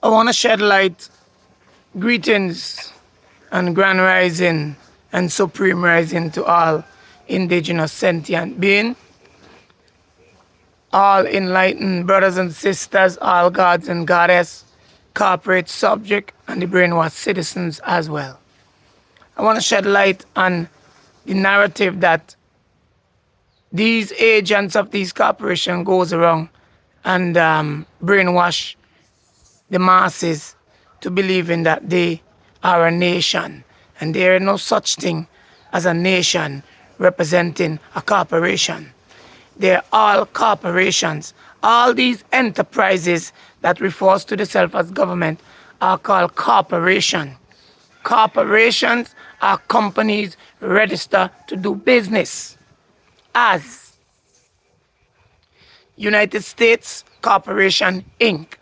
I want to shed light, greetings, and grand rising and supreme rising to all indigenous sentient being, all enlightened brothers and sisters, all gods and goddess, corporate subject, and the brainwashed citizens as well. I want to shed light on the narrative that these agents of these corporations goes around and brainwash the masses to believing that they are a nation, and there is no such thing as a nation representing a corporation. They're all corporations. All these enterprises that refers to themselves as government are called corporation. Corporations are companies registered to do business as United States Corporation Inc.,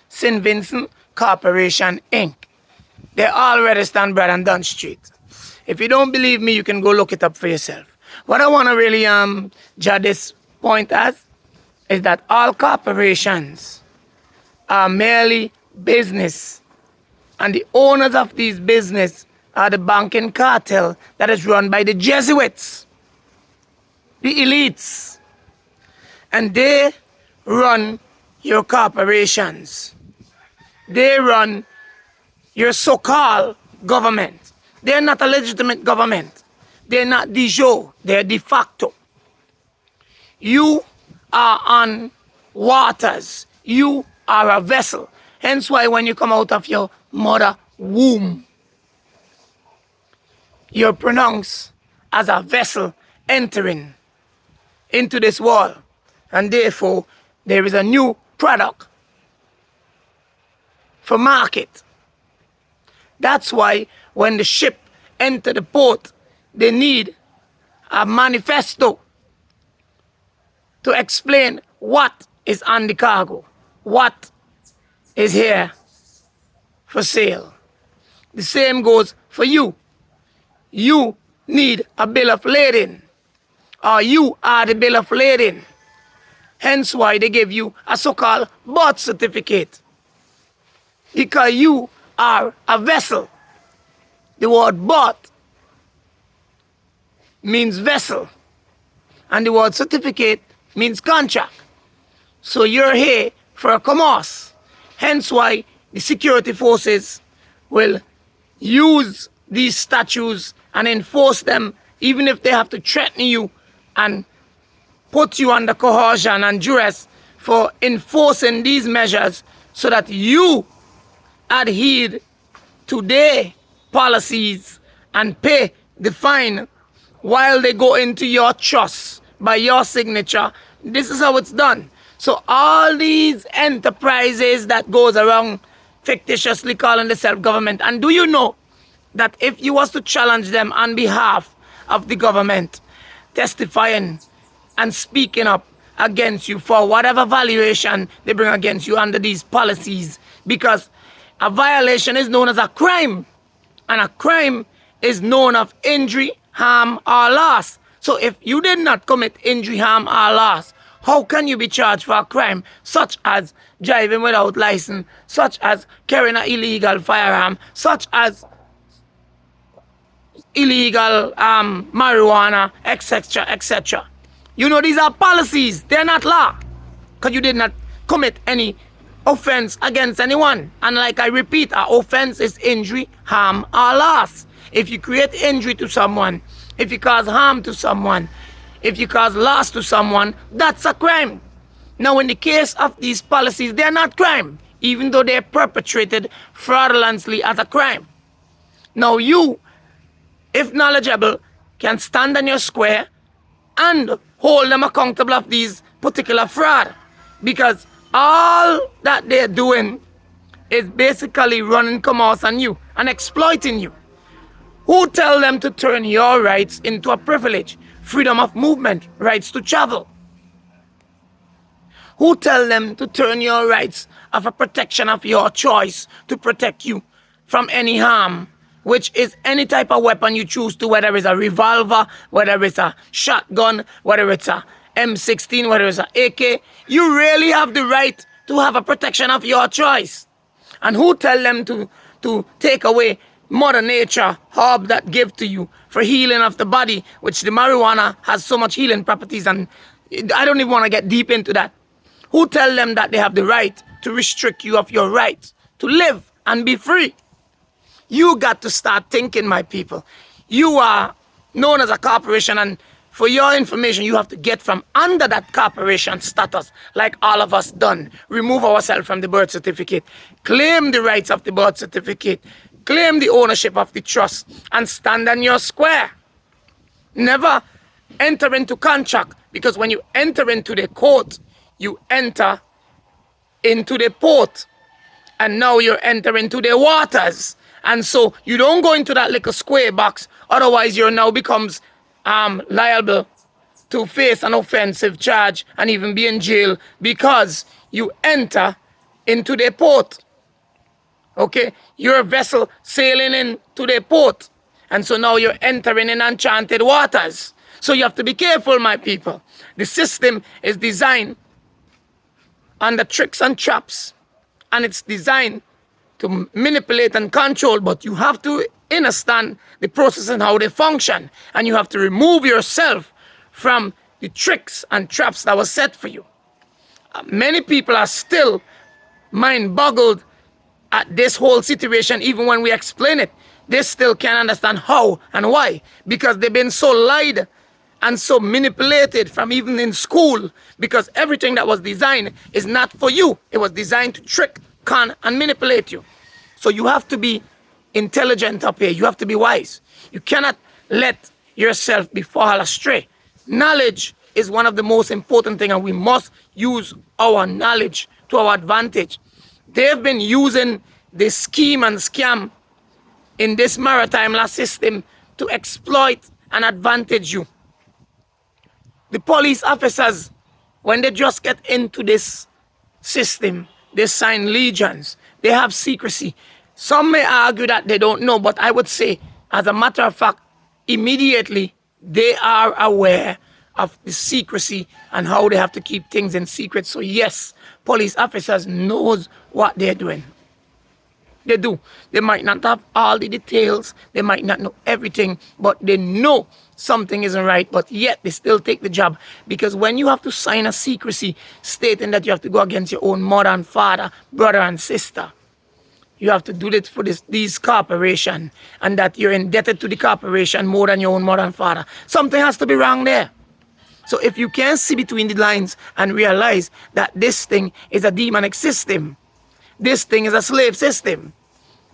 St. Vincent Corporation Inc. They're all registered on Brad and Dunn Street. If you don't believe me, you can go look it up for yourself. What I want to really judge this point as is that all corporations are merely business, and the owners of these business are the banking cartel that is run by the Jesuits, the elites, and they run your corporations. They run your so-called government. They're not a legitimate government. They're not de jure. They're de facto. You are on waters. You are a vessel. Hence why when you come out of your mother womb, you're pronounced as a vessel entering into this world. And therefore, there is a new product for market. That's why when the ship enter the port, they need a manifesto to explain what is on the cargo, what is here for sale. The same goes for you. You need a bill of lading, or you are the bill of lading. Hence why they give you a so-called birth certificate, because you are a vessel. The word birth means vessel, and the word certificate means contract. So you're here for a commerce. Hence why the security forces will use these statutes and enforce them, even if they have to threaten you and put you under coercion and duress for enforcing these measures so that you adhere to their policies and pay the fine while they go into your trust by your signature. This is how it's done. So all these enterprises that goes around fictitiously calling themselves government, and do you know that if you was to challenge them on behalf of the government, testifying and speaking up against you for whatever valuation they bring against you under these policies, because a violation is known as a crime, and a crime is known of injury, harm, or loss. So if you did not commit injury, harm, or loss, how can you be charged for a crime such as driving without license, such as carrying an illegal firearm, such as illegal marijuana, etc., etc.? You know, these are policies. They're not law, because you did not commit any offense against anyone. And like I repeat, an offense is injury, harm, or loss. If you create injury to someone, if you cause harm to someone, if you cause loss to someone, that's a crime. Now, in the case of these policies, they're not crime, even though they're perpetrated fraudulently as a crime. Now, you, if knowledgeable, can stand on your square and hold them accountable of these particular fraud, because all that they're doing is basically running commerce on you and exploiting you. Who tell them to turn your rights into a privilege? Freedom of movement, rights to travel. Who tell them to turn your rights of a protection of your choice to protect you from any harm, which is any type of weapon you choose to, whether it's a revolver, whether it's a shotgun, whether it's a M16, whether it's an AK. You really have the right to have a protection of your choice. And who tell them to take away Mother Nature herb that give to you for healing of the body, which the marijuana has so much healing properties, and I don't even want to get deep into that. Who tell them that they have the right to restrict you of your right to live and be free? You got to start thinking, my people. You are known as a corporation, and for your information, you have to get from under that corporation status, like all of us done. Remove ourselves from the birth certificate. Claim the rights of the birth certificate. Claim the ownership of the trust and stand on your square. Never enter into contract, because when you enter into the court, you enter into the port, and now you're entering into the waters. And so you don't go into that little square box, otherwise you're now becomes liable to face an offensive charge and even be in jail, because you enter into the port. Okay, you're a vessel sailing into the port, and so now you're entering in enchanted waters. So you have to be careful, my people. The system is designed under tricks and traps, and it's designed to manipulate and control, but you have to understand the process and how they function, and you have to remove yourself from the tricks and traps that were set for you. Many people are still mind-boggled at this whole situation. Even when we explain it, they still can't understand how and why, because they've been so lied and so manipulated from even in school, because everything that was designed is not for you. It was designed to trick, con, and manipulate you. So you have to be intelligent up here. You have to be wise. You cannot let yourself be fall astray. Knowledge is one of the most important things, and we must use our knowledge to our advantage. They've been using this scheme and scam in this maritime law system to exploit and advantage you. The police officers, when they just get into this system, they sign legions. They have secrecy. Some may argue that they don't know, but I would say, as a matter of fact, immediately they are aware of the secrecy and how they have to keep things in secret. So yes, police officers knows what they're doing. They do. They might not have all the details. They might not know everything, but they know something isn't right, but yet they still take the job. Because when you have to sign a secrecy stating that you have to go against your own mother and father, brother and sister, you have to do it for these corporation, and that you're indebted to the corporation more than your own mother and father. Something has to be wrong there. So if you can't see between the lines and realize that this thing is a demonic system, this thing is a slave system,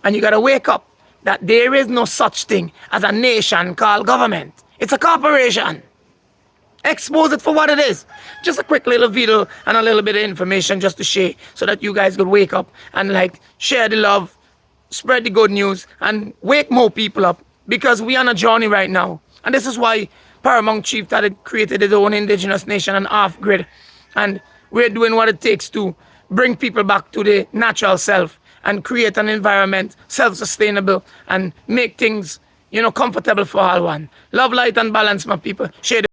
and you got to wake up that there is no such thing as a nation called government. It's a corporation. Expose it for what it is. Just a quick little video and a little bit of information just to share, so that you guys could wake up and like share the love, spread the good news, and wake more people up, because we are on a journey right now. And this is why Paramount Chief had created his own indigenous nation and off-grid, and we're doing what it takes to bring people back to the natural self and create an environment self-sustainable and make things, comfortable for all one. Love, light, and balance, my people. Share the